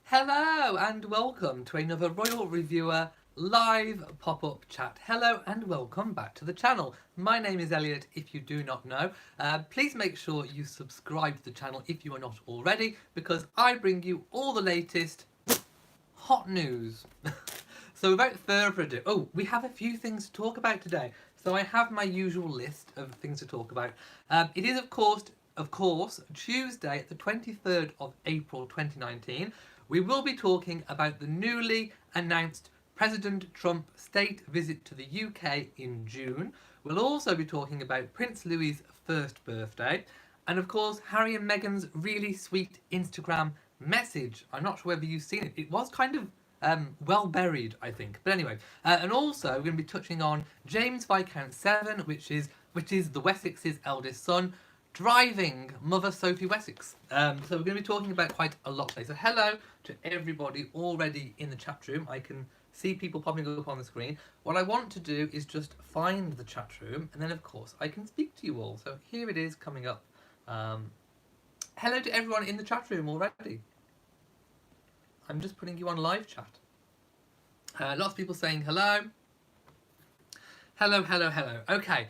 Hello and welcome to another Royal Reviewer live pop-up chat. Hello and welcome back to the channel. My name is Elliot, if you do not know. Please make sure you subscribe to the channel if you are not already, because I bring you all the latest hot news. So without further ado, we have a few things to talk about today. So I have my usual list of things to talk about. It is of course, Tuesday, the 23rd of April 2019. We will be talking about the newly announced President Trump state visit to the UK in June. We'll also be talking about Prince Louis's first birthday, and of course, Harry and Meghan's really sweet Instagram message. I'm not sure whether you've seen it. It was kind of well buried, I think. But anyway, and also we're going to be touching on James Viscount Severn, which is the Wessex's eldest son, driving Mother Sophie Wessex. So we're going to be talking about quite a lot today. So hello to everybody already in the chat room. I can see people popping up on the screen. What I want to do is just find the chat room, and then of course I can speak to you all. So here it is coming up. Hello to everyone in the chat room already. I'm just putting you on live chat. Lots of people saying hello. Hello, hello, hello. Okay,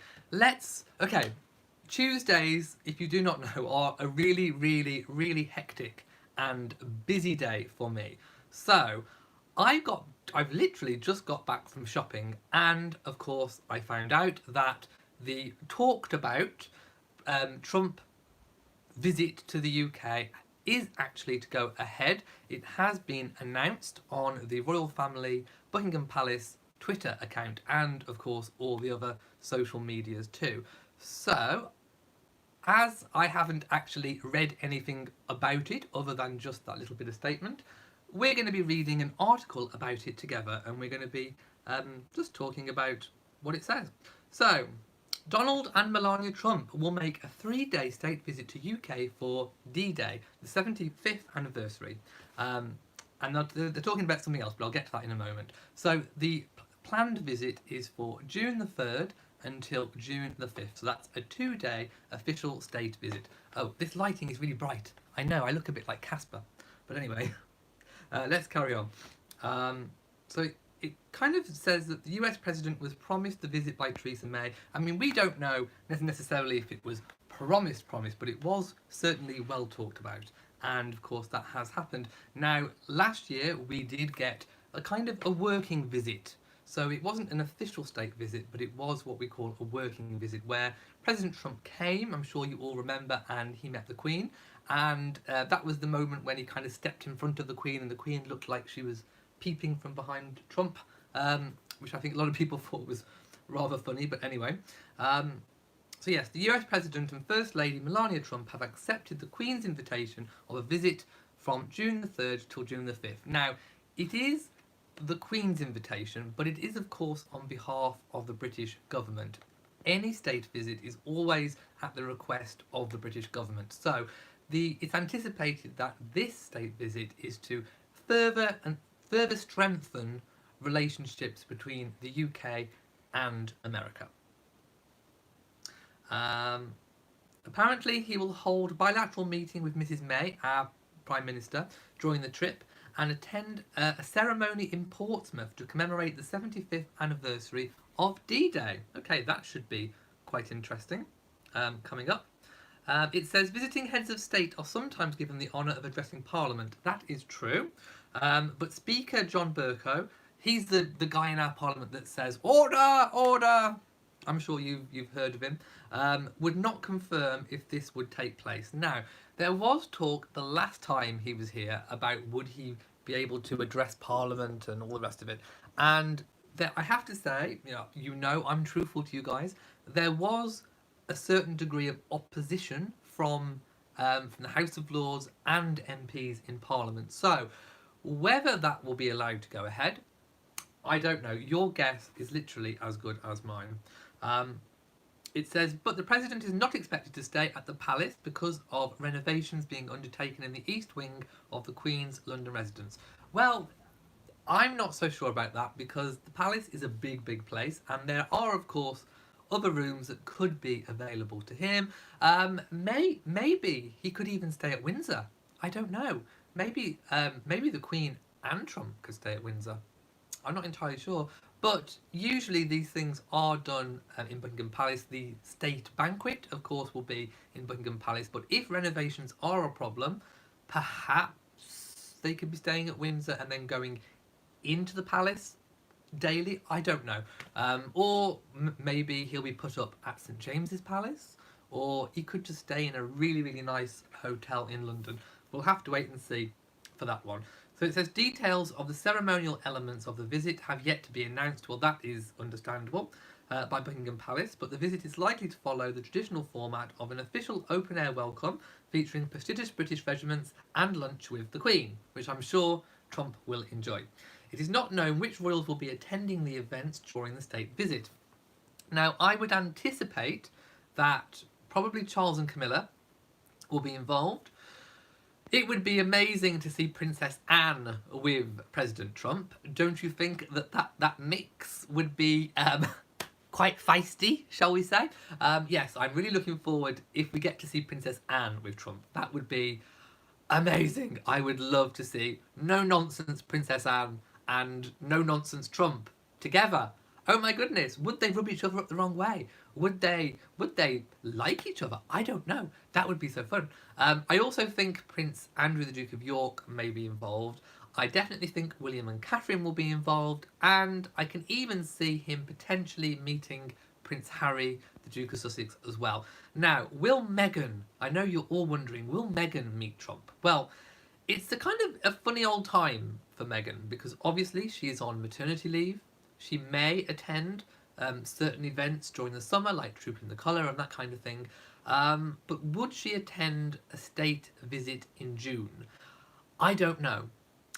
Tuesdays, if you do not know, are a really, really, really hectic and busy day for me. So, I've literally just got back from shopping, and of course, I found out that the talked about Trump visit to the UK is actually to go ahead. It has been announced on the Royal Family Buckingham Palace Twitter account, and of course all the other social medias too. So, as I haven't actually read anything about it other than just that little bit of statement, we're going to be reading an article about it together, and we're going to be just talking about what it says. So, Donald and Melania Trump will make a 3-day state visit to UK for D-Day, the 75th anniversary. And they're talking about something else, but I'll get to that in a moment. So the planned visit is for June the 3rd until June the 5th. So that's a 2-day official state visit. Oh, this lighting is really bright. I know, I look a bit like Casper. But anyway, let's carry on. So it kind of says that the US president was promised the visit by Theresa May. I mean, we don't know necessarily if it was promised, but it was certainly well talked about. And of course, that has happened. Now, last year we did get a kind of a working visit. So it wasn't an official state visit, but it was what we call a working visit, where President Trump came, I'm sure you all remember, and he met the Queen. And that was the moment when he kind of stepped in front of the Queen, and the Queen looked like she was peeping from behind Trump, which I think a lot of people thought was rather funny, but anyway. So yes, the US President and First Lady Melania Trump have accepted the Queen's invitation of a visit from June the 3rd till June the 5th. Now, it is the Queen's invitation, but it is of course on behalf of the British government. Any state visit is always at the request of the British government. So it's anticipated that this state visit is to further strengthen relationships between the UK and America. Apparently, he will hold a bilateral meeting with Mrs May, our Prime Minister, during the trip, and attend a ceremony in Portsmouth to commemorate the 75th anniversary of D-Day. Okay, that should be quite interesting coming up. It says visiting heads of state are sometimes given the honour of addressing Parliament. That is true. But Speaker John Bercow, he's the guy in our Parliament that says, "Order! Order!" I'm sure you've heard of him, would not confirm if this would take place. Now, there was talk the last time he was here about would he be able to address Parliament and all the rest of it. And I have to say, I'm truthful to you guys, there was a certain degree of opposition from the House of Lords and MPs in Parliament. So, whether that will be allowed to go ahead, I don't know. Your guess is literally as good as mine. It says, but the President is not expected to stay at the Palace because of renovations being undertaken in the East Wing of the Queen's London residence. Well, I'm not so sure about that, because the Palace is a big, big place, and there are, of course, other rooms that could be available to him. Maybe he could even stay at Windsor. I don't know. Maybe maybe the Queen and Trump could stay at Windsor. I'm not entirely sure. But usually these things are done in Buckingham Palace. The state banquet, of course, will be in Buckingham Palace. But if renovations are a problem, perhaps they could be staying at Windsor and then going into the palace daily. I don't know. Or maybe he'll be put up at St James's Palace, or he could just stay in a really, really nice hotel in London. We'll have to wait and see for that one. So it says details of the ceremonial elements of the visit have yet to be announced. Well, that is understandable by Buckingham Palace, but the visit is likely to follow the traditional format of an official open-air welcome featuring prestigious British regiments and lunch with the Queen, which I'm sure Trump will enjoy. It is not known which royals will be attending the events during the state visit. Now, I would anticipate that probably Charles and Camilla will be involved. It would be amazing to see Princess Anne with President Trump. Don't you think that mix would be quite feisty, shall we say? Yes, I'm really looking forward if we get to see Princess Anne with Trump. That would be amazing. I would love to see no nonsense Princess Anne and no nonsense Trump together. Oh my goodness, would they rub each other up the wrong way? Would they like each other? I don't know. That would be so fun. I also think Prince Andrew, the Duke of York, may be involved. I definitely think William and Catherine will be involved, and I can even see him potentially meeting Prince Harry, the Duke of Sussex, as well. Now, will Meghan, I know you're all wondering, will Meghan meet Trump? Well, it's a kind of a funny old time for Meghan, because obviously she is on maternity leave. She may attend certain events during the summer, like Trooping the Colour and that kind of thing. But would she attend a state visit in June? I don't know.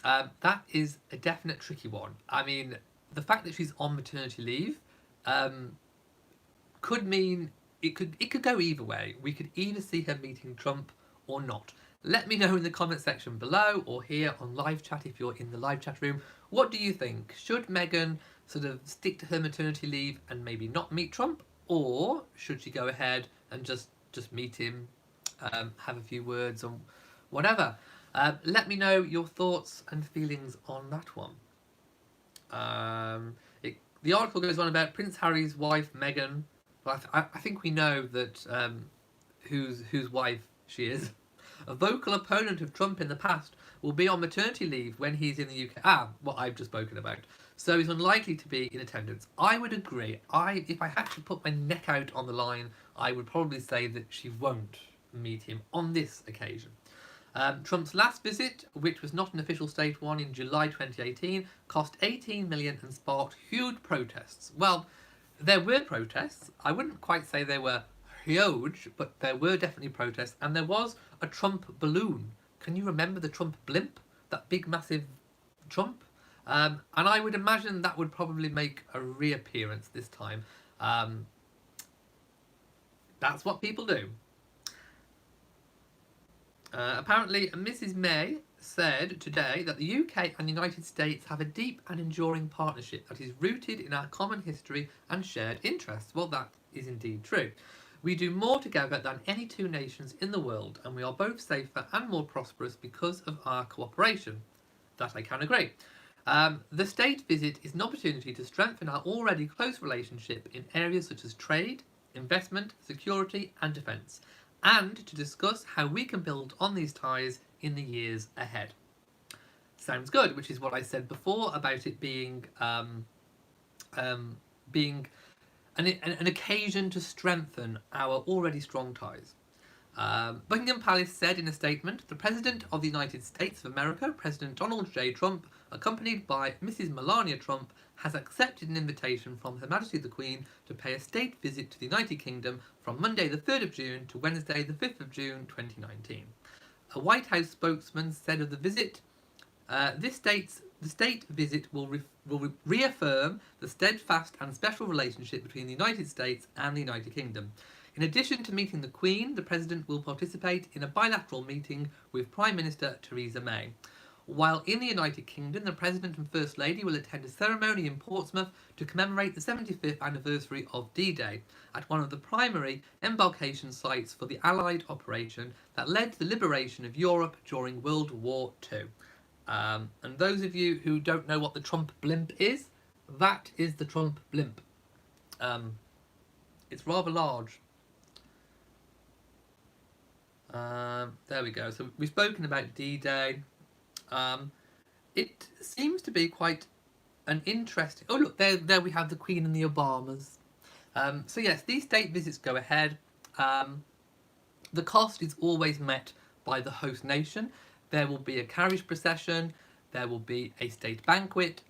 That is a definite tricky one. I mean, the fact that she's on maternity leave could mean it could go either way. We could either see her meeting Trump or not. Let me know in the comment section below or here on live chat if you're in the live chat room. What do you think? Should Meghan sort of stick to her maternity leave and maybe not meet Trump, or should she go ahead and just meet him, have a few words or whatever? Let me know your thoughts and feelings on that one. The article goes on about Prince Harry's wife Meghan. Well, I think we know that whose wife she is. A vocal opponent of Trump in the past will be on maternity leave when he's in the UK. What I've just spoken about. So he's unlikely to be in attendance. I would agree. If I had to put my neck out on the line, I would probably say that she won't meet him on this occasion. Trump's last visit, which was not an official state one in July 2018, cost 18 million and sparked huge protests. Well, there were protests. I wouldn't quite say they were huge, but there were definitely protests, and there was a Trump balloon. Can you remember the Trump blimp? That big, massive Trump? And I would imagine that would probably make a reappearance this time. That's what people do. Apparently, Mrs. May said today that the UK and the United States have a deep and enduring partnership that is rooted in our common history and shared interests. Well, that is indeed true. We do more together than any two nations in the world, and we are both safer and more prosperous because of our cooperation. That I can agree. The state visit is an opportunity to strengthen our already close relationship in areas such as trade, investment, security and defence, and to discuss how we can build on these ties in the years ahead. Sounds good, which is what I said before about it being an occasion to strengthen our already strong ties. Buckingham Palace said in a statement, the President of the United States of America, President Donald J. Trump, accompanied by Mrs. Melania Trump, has accepted an invitation from Her Majesty the Queen to pay a state visit to the United Kingdom from Monday the 3rd of June to Wednesday the 5th of June 2019. A White House spokesman said of the visit, the state visit will reaffirm the steadfast and special relationship between the United States and the United Kingdom. In addition to meeting the Queen, the President will participate in a bilateral meeting with Prime Minister Theresa May. while in the United Kingdom, the President and First Lady will attend a ceremony in Portsmouth to commemorate the 75th anniversary of D-Day at one of the primary embarkation sites for the Allied operation that led to the liberation of Europe during World War II. And those of you who don't know what the Trump blimp is, that is the Trump blimp. It's rather large. There we go. So we've spoken about D-Day. It seems to be quite an interesting... Oh, look, there we have the Queen and the Obamas. So yes, these state visits go ahead. The cost is always met by the host nation. There will be a carriage procession. There will be a state banquet.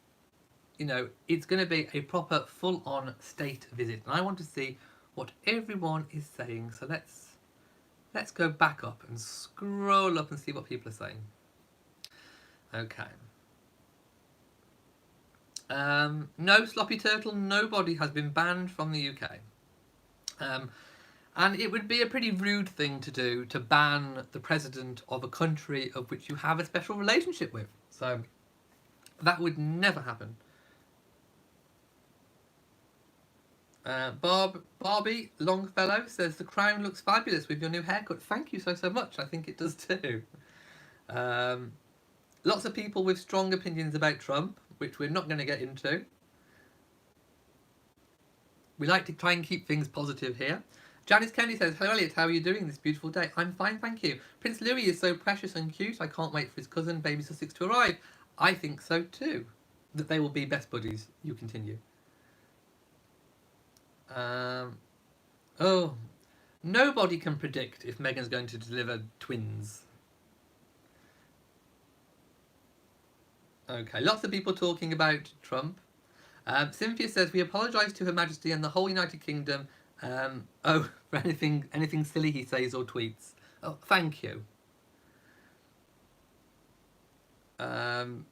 You know, it's going to be a proper full-on state visit. And I want to see what everyone is saying. So let's go back up and scroll up and see what people are saying. Okay. No, Sloppy Turtle, nobody has been banned from the UK. And it would be a pretty rude thing to do, to ban the president of a country of which you have a special relationship with. So that would never happen. Barbie Longfellow says, the crown looks fabulous with your new haircut. Thank you so much. I think it does too. Lots of people with strong opinions about Trump, which we're not going to get into. We like to try and keep things positive here. Janice Kennedy says, hello Elliot, how are you doing this beautiful day? I'm fine, thank you. Prince Louis is so precious and cute. I can't wait for his cousin, baby Sussex, to arrive. I think so too. That they will be best buddies. You continue. Oh, nobody can predict if Meghan's going to deliver twins. Okay, lots of people talking about Trump. Cynthia says, we apologise to Her Majesty and the whole United Kingdom. For anything silly he says or tweets. Oh, thank you. Will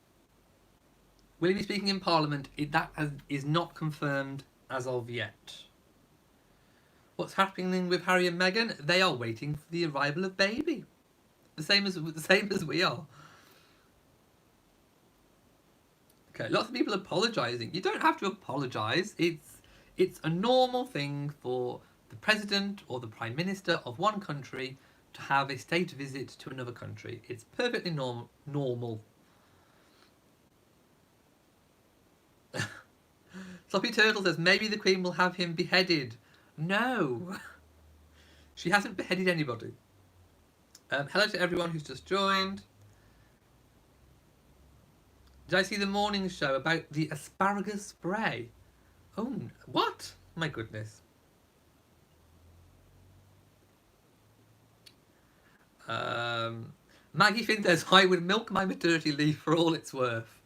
he be speaking in Parliament? That is not confirmed as of yet. What's happening with Harry and Meghan? They are waiting for the arrival of baby. The same as we are. Okay, lots of people apologising. You don't have to apologise. It's a normal thing for the president or the prime minister of one country to have a state visit to another country. It's perfectly normal. Sloppy Turtle says, maybe the Queen will have him beheaded. No. She hasn't beheaded anybody. Hello to everyone who's just joined. Did I see the morning show about the asparagus spray? Oh, what? My goodness. Maggie Finn says, I would milk my maternity leave for all it's worth.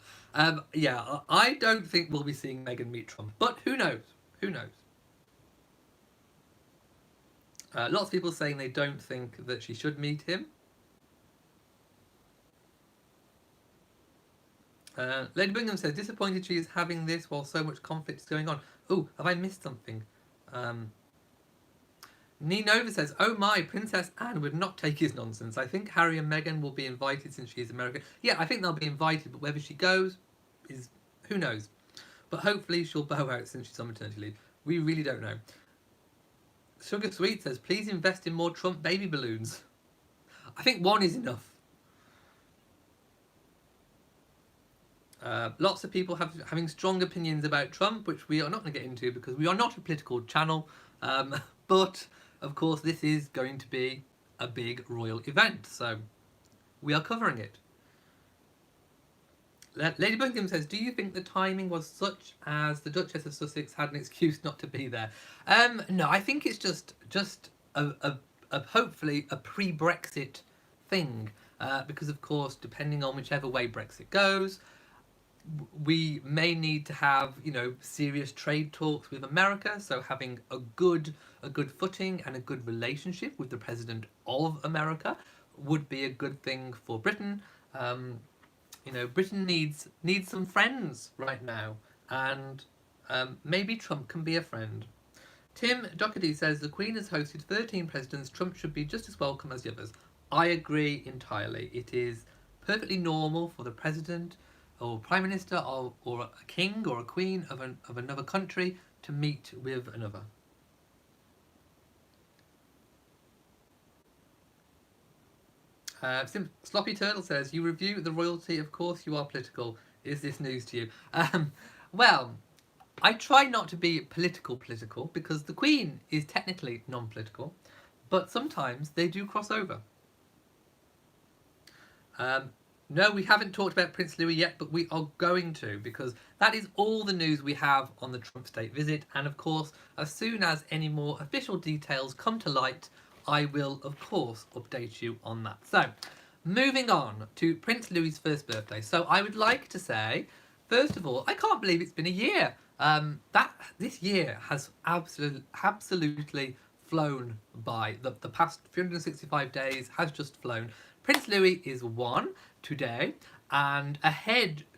Yeah, I don't think we'll be seeing Meghan meet Trump, but who knows? Who knows? Lots of people saying they don't think that she should meet him. Lady Bingham says, disappointed she is having this while so much conflict is going on. Oh, have I missed something? Nova says, oh my, Princess Anne would not take his nonsense. I think Harry and Meghan will be invited since she is American. Yeah, I think they'll be invited, but whether she goes is, who knows. But hopefully she'll bow out since she's on maternity leave. We really don't know. Sugar Sweet says, please invest in more Trump baby balloons. I think one is enough. Lots of people having strong opinions about Trump, which we are not going to get into because we are not a political channel. But, of course, this is going to be a big royal event, so we are covering it. Lady Buckingham says, do you think the timing was such as the Duchess of Sussex had an excuse not to be there? No, I think it's just a hopefully a pre-Brexit thing, because, of course, depending on whichever way Brexit goes, we may need to have, you know, serious trade talks with America. So having a good footing and a good relationship with the president of America would be a good thing for Britain. You know, Britain needs some friends right now, and maybe Trump can be a friend. Tim Doherty says the Queen has hosted 13 presidents. Trump should be just as welcome as the others. I agree entirely. It is perfectly normal for the president or prime minister or a king or a queen of another country to meet with another. Sloppy Turtle says, you review the royalty, of course you are political. Is this news to you? Well, I try not to be political because the Queen is technically non-political, but sometimes they do cross over. No, we haven't talked about Prince Louis yet, but we are going to, because that is all the news we have on the Trump state visit. And of course, as soon as any more official details come to light, I will, of course, update you on that. So, moving on to Prince Louis's first birthday. So I would like to say, first of all, I can't believe it's been a year. This year has absolutely flown by. The past 365 days has just flown. Prince Louis is 1 today, and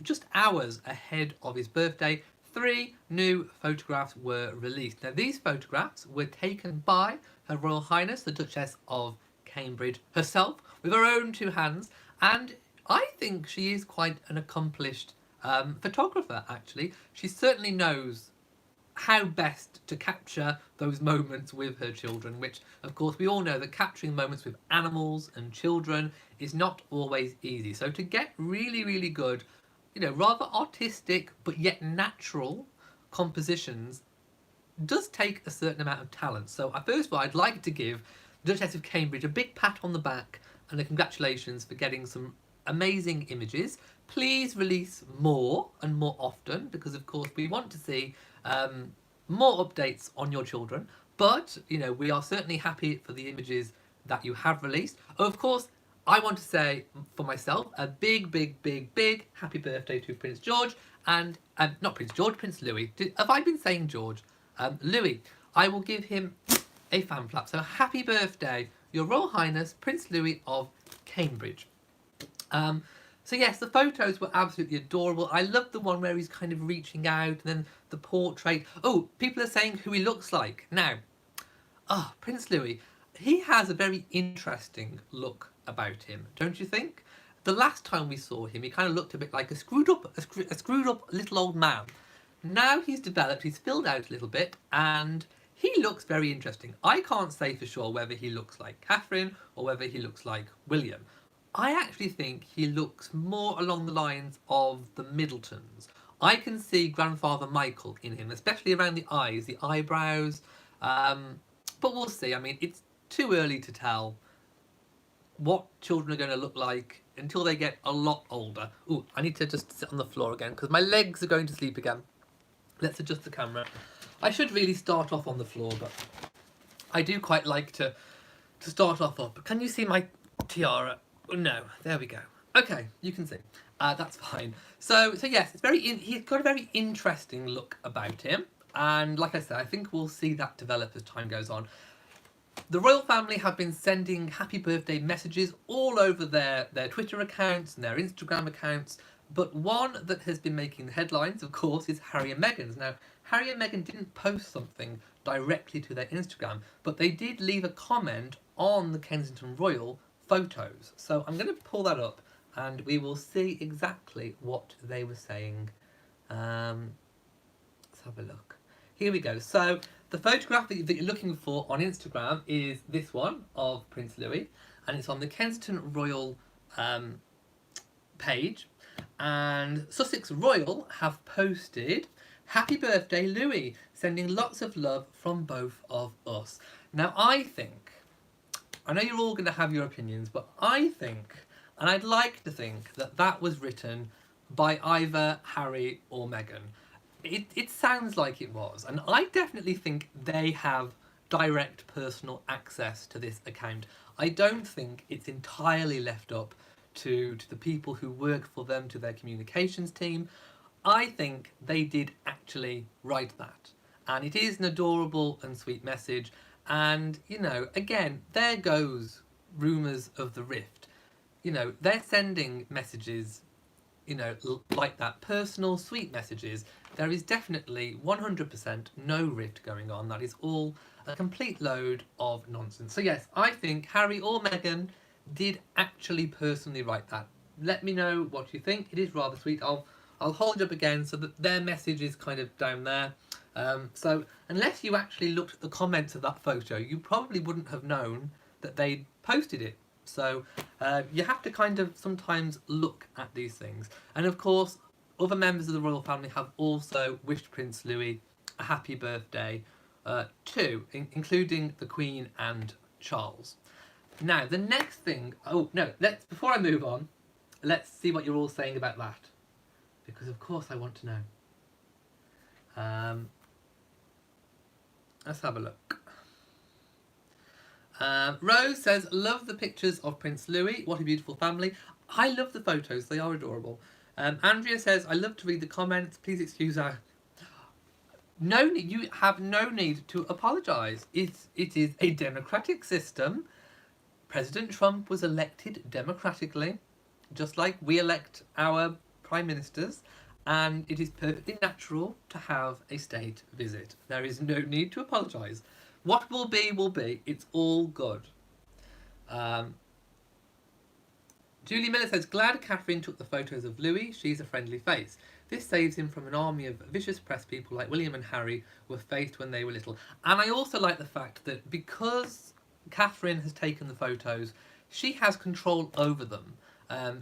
just hours ahead of his birthday, 3 new photographs were released. Now, these photographs were taken by Her Royal Highness, the Duchess of Cambridge herself, with her own 2 hands, and I think she is quite an accomplished photographer, actually. She certainly knows how best to capture those moments with her children, which of course we all know that capturing moments with animals and children is not always easy. So to get really good, rather artistic but yet natural compositions does take a certain amount of talent. So first of all, I'd like to give the Duchess of Cambridge a big pat on the back and a congratulations for getting some amazing images. Please release more and more often, because of course we want to see more updates on your children, but we are certainly happy for the images that you have released. Of course, I want to say for myself a big happy birthday to Prince George, and not Prince George, Prince Louis. Have I been saying George? Louis. I will give him a fan flap. So happy birthday, Your Royal Highness Prince Louis of Cambridge. So yes, the photos were absolutely adorable. I love the one where he's kind of reaching out, and then the portrait. Oh, people are saying who he looks like. Now, Prince Louis, he has a very interesting look about him, don't you think? The last time we saw him, he kind of looked a bit like a screwed up little old man. Now he's developed, he's filled out a little bit, and he looks very interesting. I can't say for sure whether he looks like Catherine or whether he looks like William. I actually think he looks more along the lines of the Middletons. I can see Grandfather Michael in him, especially around the eyes, the eyebrows. But we'll see. I mean, it's too early to tell what children are going to look like until they get a lot older. Ooh, I need to just sit on the floor again because my legs are going to sleep again. Let's adjust the camera. I should really start off on the floor, but I do quite like to start off up. But can you see my tiara? Oh, no, there we go. Okay, you can see. That's fine. So yes, he's got a very interesting look about him, and like I said, I think we'll see that develop as time goes on. The royal family have been sending happy birthday messages all over their Twitter accounts and their Instagram accounts, but one that has been making the headlines, of course, is Harry and Meghan's. Now, Harry and Meghan didn't post something directly to their Instagram, but they did leave a comment on the Kensington Royal photos. So I'm going to pull that up and we will see exactly what they were saying. Let's have a look. Here we go. So the photograph that you're looking for on Instagram is this one of Prince Louis, and it's on the Kensington Royal page, and Sussex Royal have posted, "Happy birthday, Louis, sending lots of love from both of us." Now I know you're all going to have your opinions, but I think, and I'd like to think, that was written by either Harry or Meghan. It sounds like it was, and I definitely think they have direct personal access to this account. I don't think it's entirely left up to the people who work for them, to their communications team. I think they did actually write that, and it is an adorable and sweet message. And, again, there goes rumours of the rift. They're sending messages, like that, personal, sweet messages. There is definitely 100% no rift going on. That is all a complete load of nonsense. So yes, I think Harry or Meghan did actually personally write that. let me know what you think. It is rather sweet. I'll hold it up again so that their message is kind of down there. So unless you actually looked at the comments of that photo, you probably wouldn't have known that they posted it. So you have to kind of sometimes look at these things. And of course, other members of the royal family have also wished Prince Louis a happy birthday too, including the Queen and Charles. Now, the next thing... Oh, no, before I move on, let's see what you're all saying about that. Because, of course, I want to know. Let's have a look. Rose says, love the pictures of Prince Louis. What a beautiful family. I love the photos. They are adorable. Andrea says, I love to read the comments. Please excuse our... No, you have no need to apologise. It is a democratic system. President Trump was elected democratically, just like we elect our prime ministers, and it is perfectly natural to have a state visit. There is no need to apologise. What will be, will be. It's all good. Julie Miller says, glad Catherine took the photos of Louis. She's a friendly face. This saves him from an army of vicious press people like William and Harry were faced when they were little. And I also like the fact that because Catherine has taken the photos, she has control over them.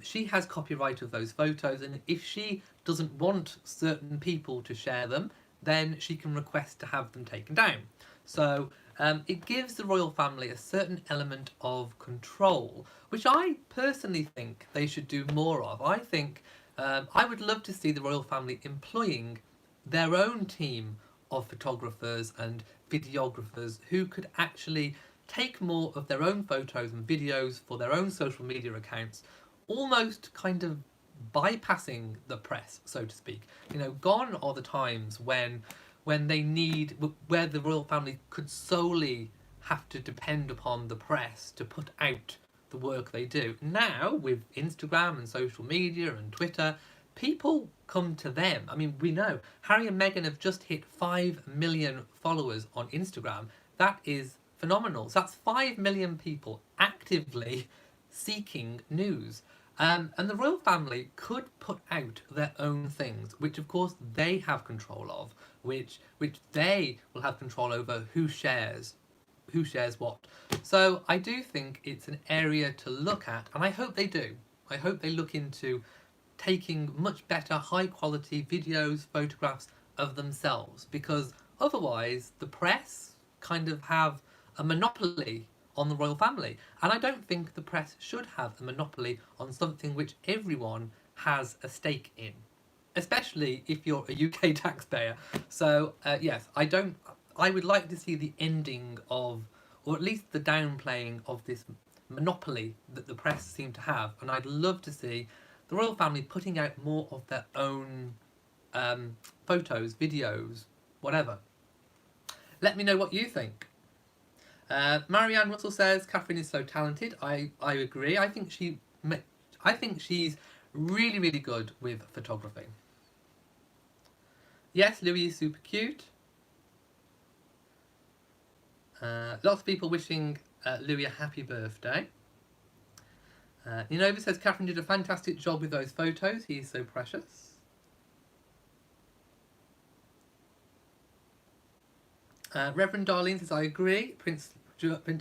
She has copyright of those photos, and if she doesn't want certain people to share them, then she can request to have them taken down. So it gives the royal family a certain element of control, which I personally think they should do more of. I think I would love to see the royal family employing their own team of photographers and videographers who could actually take more of their own photos and videos for their own social media accounts, almost kind of bypassing the press, so to speak. You know, gone are the times when they need, where the royal family could solely have to depend upon the press to put out the work they do. Now, with Instagram and social media and Twitter, people come to them. I mean, we know Harry and Meghan have just hit 5 million followers on Instagram. That is phenomenal. So that's 5 million people actively seeking news. And the royal family could put out their own things, which of course they have control of, which they will have control over who shares what. So I do think it's an area to look at, and I hope they do. I hope they look into taking much better high quality videos, photographs of themselves, because otherwise the press kind of have a monopoly on the royal family, and I don't think the press should have a monopoly on something which everyone has a stake in, especially if you're a UK taxpayer. So yes, I would like to see the ending of, or at least the downplaying of, this monopoly that the press seem to have, and I'd love to see the royal family putting out more of their own photos, videos, whatever. Let me know what you think. Marianne Russell says Catherine is so talented. I agree. I think she's really, really good with photography. Yes, Louis is super cute. Lots of people wishing Louis a happy birthday. Ninova says Catherine did a fantastic job with those photos. He is so precious. Reverend Darlene says, I agree. Prince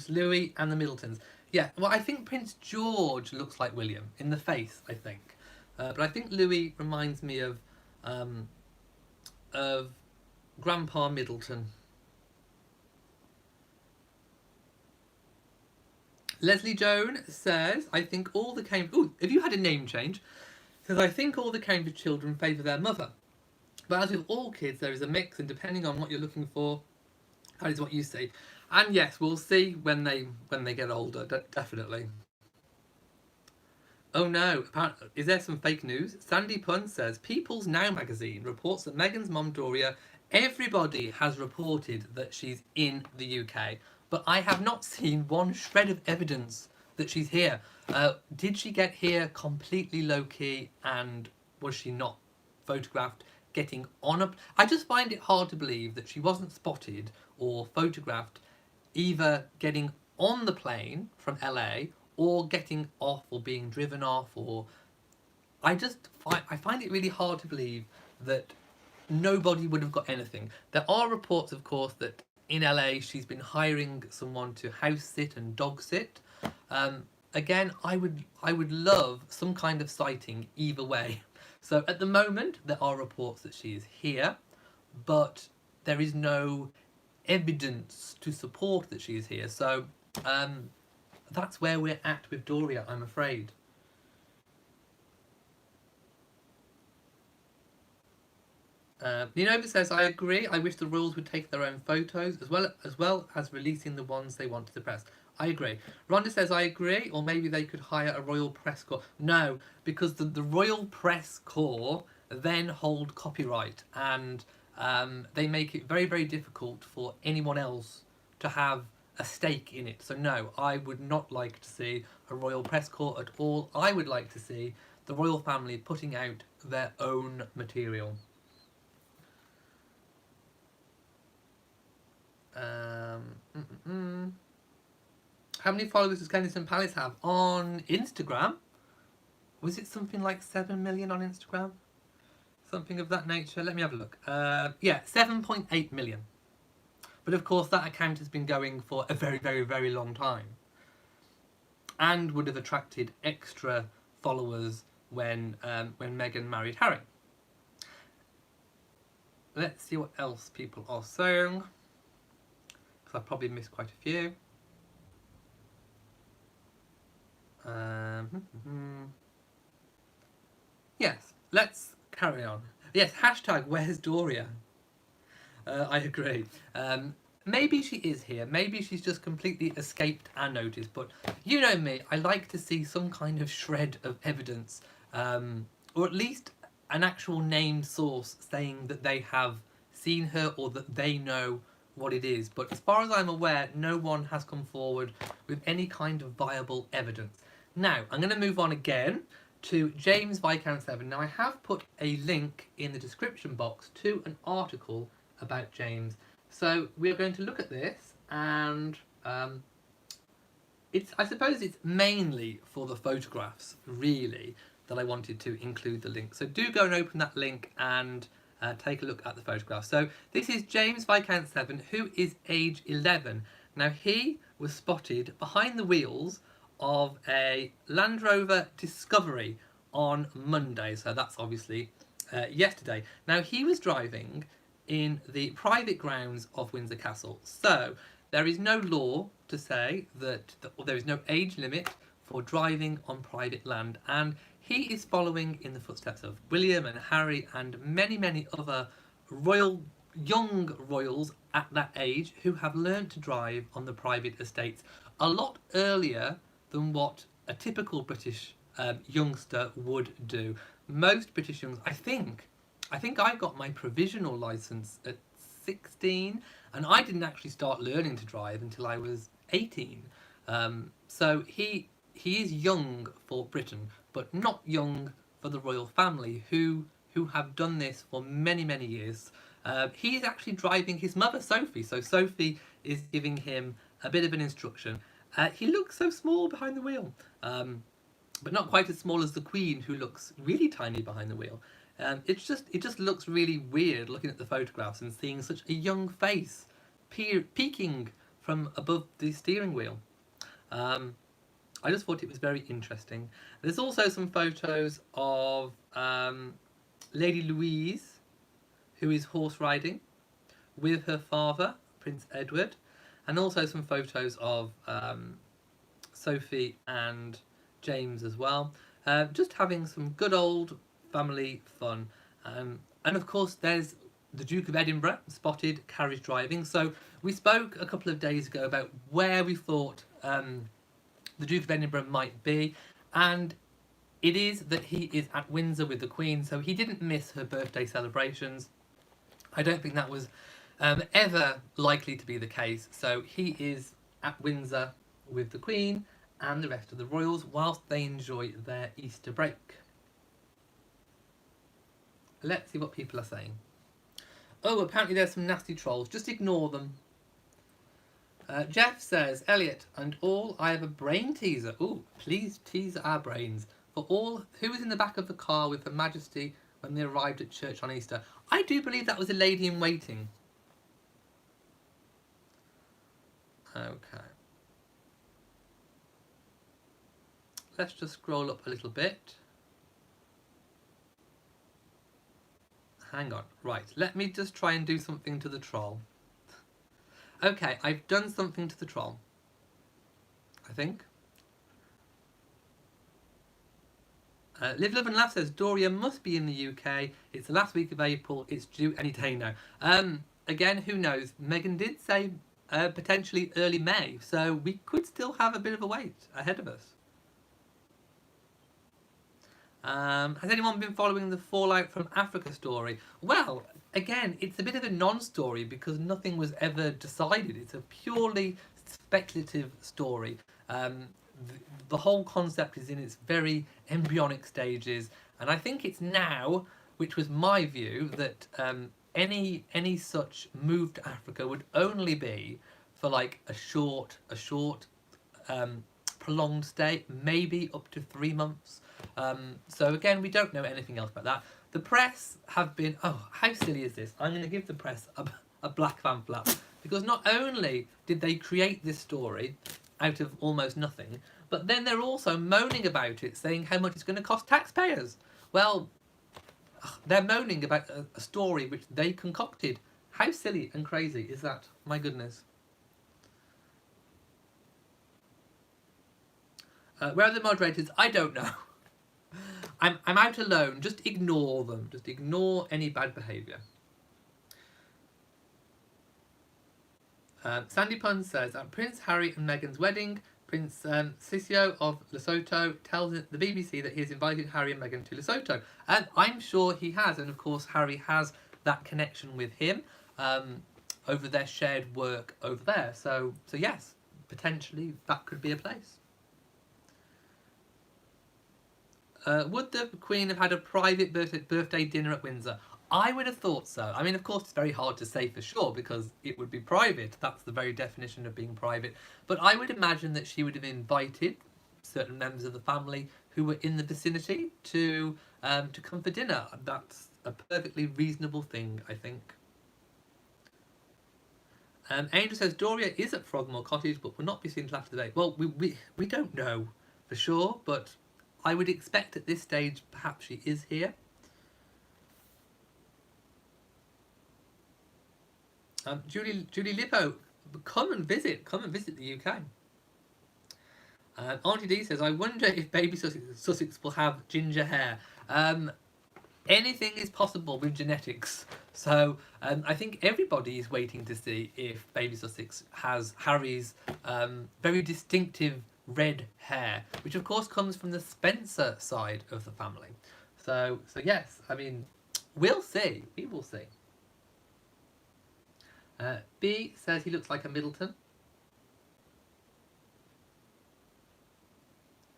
Louis and the Middletons. Yeah, well, I think Prince George looks like William in the face, I think. But I think Louis reminds me of Grandpa Middleton. Leslie Joan says, I think all the Cambridge... Ooh, have you had a name change? Says, I think all the Cambridge children favour their mother. But as with all kids, there is a mix, and depending on what you're looking for, that is what you see. And yes, we'll see when they get older, definitely. Oh no, apparently, is there some fake news? Sandy Pun says, People's Now magazine reports that Meghan's mum Doria, everybody has reported that she's in the UK, but I have not seen one shred of evidence that she's here. Did she get here completely low-key, and was she not photographed getting on a... I just find it hard to believe that she wasn't spotted or photographed either getting on the plane from LA or getting off or being driven off or I find it really hard to believe that nobody would have got anything. There are reports, of course, that in LA she's been hiring someone to house sit and dog sit. Again, I would love some kind of sighting either way. So at the moment there are reports that she is here, but there is no evidence to support that she is here. So that's where we're at with Doria, I'm afraid. Nova says, I agree. I wish the royals would take their own photos as well as releasing the ones they want to the press. I agree. Rhonda says, I agree, or maybe they could hire a royal press corps. No, because the royal press corps then hold copyright, and they make it very, very difficult for anyone else to have a stake in it. So no, I would not like to see a royal press corps at all. I would like to see the royal family putting out their own material. How many followers does Kensington Palace have on Instagram? Was it something like 7 million on Instagram? Something of that nature. Let me have a look. Yeah, 7.8 million. But of course that account has been going for a very, very, very long time, and would have attracted extra followers when Meghan married Harry. Let's see what else people are saying, because I probably missed quite a few. Yes, let's carry on. Yes, hashtag where's Doria? I agree. Maybe she is here. Maybe she's just completely escaped our notice. But you know me, I like to see some kind of shred of evidence, or at least an actual named source saying that they have seen her or that they know what it is. But as far as I'm aware, no one has come forward with any kind of viable evidence. Now, I'm going to move on again to James Viscount Severn. Now, I have put a link in the description box to an article about James. So we're going to look at this, and I suppose it's mainly for the photographs, really, that I wanted to include the link. So do go and open that link and take a look at the photograph. So this is James Viscount Severn, who is age 11. Now, he was spotted behind the wheels of a Land Rover Discovery on Monday, so that's obviously yesterday. Now, he was driving in the private grounds of Windsor Castle, so there is no law to say that, or there is no age limit for driving on private land, and he is following in the footsteps of William and Harry and many, many other young royals at that age who have learned to drive on the private estates a lot earlier than what a typical British youngster would do. Most British youngsters, I think I got my provisional licence at 16, and I didn't actually start learning to drive until I was 18. So he is young for Britain, but not young for the royal family, who have done this for many, many years. He is actually driving his mother, Sophie. So Sophie is giving him a bit of an instruction. He looks so small behind the wheel, but not quite as small as the Queen, who looks really tiny behind the wheel. It just looks really weird looking at the photographs and seeing such a young face peeking from above the steering wheel. I just thought it was very interesting. There's also some photos of Lady Louise, who is horse riding with her father, Prince Edward, and also some photos of Sophie and James as well. Just having some good old family fun. And of course there's the Duke of Edinburgh spotted carriage driving. So we spoke a couple of days ago about where we thought the Duke of Edinburgh might be, and it is that he is at Windsor with the Queen, so he didn't miss her birthday celebrations. I don't think that was ever likely to be the case, so he is at Windsor with the Queen and the rest of the royals whilst they enjoy their Easter break. Let's see what people are saying. Oh, apparently there's some nasty trolls. Just ignore them. Jeff says, Elliot and all, I have a brain teaser. Ooh, please tease our brains. For all who was in the back of the car with Her Majesty when they arrived at church on Easter. I do believe that was a lady in waiting. Okay. Let's just scroll up a little bit. Hang on. Right, let me just try and do something to the troll. Okay, I've done something to the troll, I think. Live, Love and Laugh says, Doria must be in the UK. It's the last week of April. It's due any day now. Again, who knows? Meghan did say potentially early May, so we could still have a bit of a wait ahead of us. Has anyone been following the fallout from Africa story? Well, again, it's a bit of a non-story because nothing was ever decided. It's a purely speculative story. The whole concept is in its very embryonic stages, and I think it's now, which was my view, that any such move to Africa would only be for like a short prolonged stay, maybe up to 3 months. So again, we don't know anything else about that. The press have been, oh, how silly is this? I'm going to give the press a black fan flap, because not only did they create this story out of almost nothing, but then they're also moaning about it, saying how much it's going to cost taxpayers. Well, they're moaning about a story which they concocted. How silly and crazy is that? My goodness. Where are the moderators? I don't know. I'm out alone. Just ignore them. Just ignore any bad behaviour. Sandy Pun says, at Prince Harry and Meghan's wedding, Prince Sisio of Lesotho tells the BBC that he has invited Harry and Meghan to Lesotho. And I'm sure he has. And of course, Harry has that connection with him over their shared work over there. So yes, potentially that could be a place. Would the Queen have had a private birthday dinner at Windsor? I would have thought so. I mean, of course, it's very hard to say for sure because it would be private. That's the very definition of being private. But I would imagine that she would have invited certain members of the family who were in the vicinity to come for dinner. That's a perfectly reasonable thing, I think. Angel says, Doria is at Frogmore Cottage but will not be seen until after the day. Well, we don't know for sure, but I would expect at this stage perhaps she is here. Julie Lippo, come and visit the UK. Auntie D says, I wonder if baby Sussex will have ginger hair. Anything is possible with genetics. So I think everybody is waiting to see if baby Sussex has Harry's very distinctive red hair, which of course comes from the Spencer side of the family. So yes, I mean, we'll see. We will see. B says he looks like a Middleton.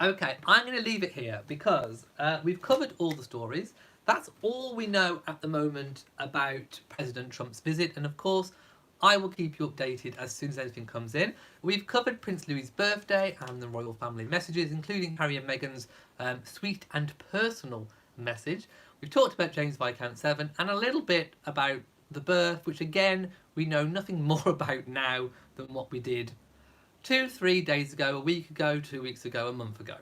Okay, I'm going to leave it here because we've covered all the stories. That's all we know at the moment about President Trump's visit, and of course I will keep you updated as soon as anything comes in. We've covered Prince Louis's birthday and the royal family messages, including Harry and Meghan's sweet and personal message. We've talked about James Viscount Severn and a little bit about the birth, which again we know nothing more about now than what we did 2-3 days ago, a week ago, 2 weeks ago, a month ago.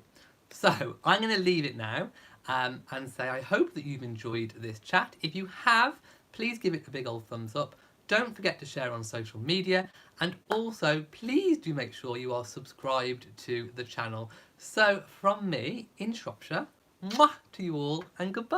So I'm going to leave it now and say I hope that you've enjoyed this chat. If you have, please give it a big old thumbs up. Don't forget to share on social media, and also please do make sure you are subscribed to the channel. So from me in Shropshire, mwah to you all and goodbye.